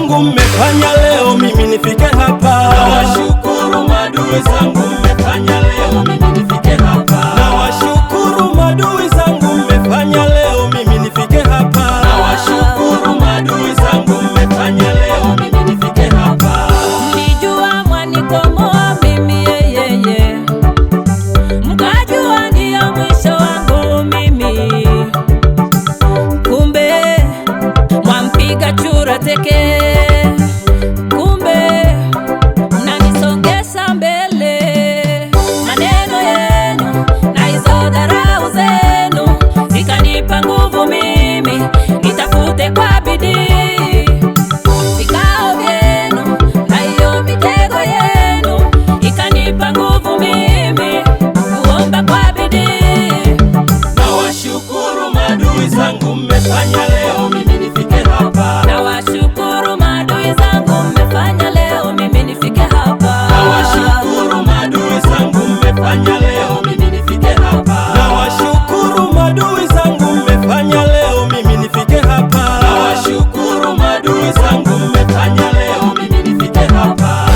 zangu mmefanya leo mimi nifike hapa. Nawashukuru maadui zangu mmefanya leo mimi nifike hapa. Nawashukuru maadui zangu mmefanya leo mimi nifike hapa. Nawashukuru maadui zangu mmefanya leo mimi nifike hapa. Mlijua mwanikomoa mimi yeye, mkajua ndio mwisho wangu mimi. Kumbe mwampiga chura teke, kumbe mnanisongesha mbele. Maneno yenu na hizo dharau zenu zikanipa nguvu mimi nitafute kwa bidii. Vikao vyenu na hiyo mitego yenu ikanipa nguvu mimi kuomba kwa bidii. Nawashukuru maadui zangu mmefanya leo mimi nifike hapa. Nawashukuru maadui zangu mmefanya leo mimi nifike hapa. Nawashukuru maadui zangu mmefanya leo mimi nifike hapa. Nawashukuru maadui zangu mmefanya leo mimi nifike hapa. Nawashukuru maadui zangu mmefanya leo mimi nifike hapa.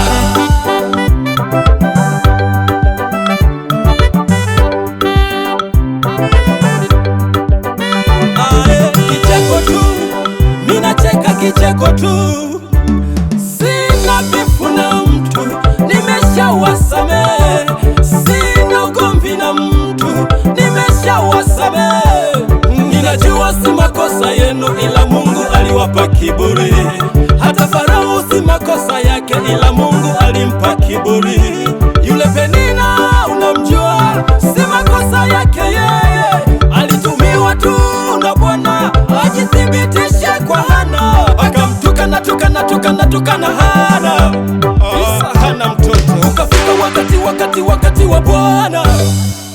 Kicheko tu, minacheka kicheko tu. Sina bifu na mtu, nimeshawasamehe. Sina ugomvi na mtu, nimeshawasamehe. Ninajua si makosa yenu ila Mungu aliwapa kiburi. Hata Farao si makosa yake ila Mungu alimpa kiburi. Yule Penina unamjua, si makosa yake yeye, alitumiwa tu na Bwana ajithibitishe kwa Hana. Akamtukana Hana. Hana mtoto. Ukafika wakati wa Bwana,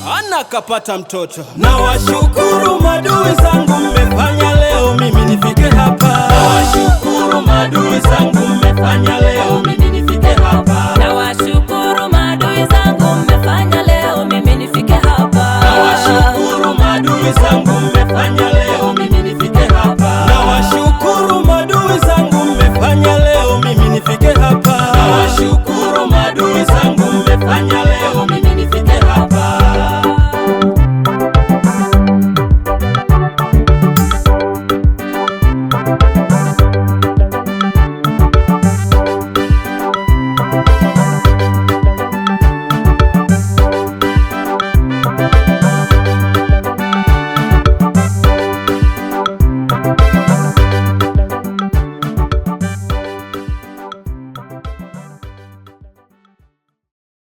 Hana akapata mtoto. Nawashukuru maadui zangu mmefanya leo mimi nifike hapa. Nawashukuru maadui zangu mmefanya leo mimi nifike hapa. Nawashukuru maadui zangu mmefanya leo mimi nifike hapa. Nawashukuru maadui zangu mmefanya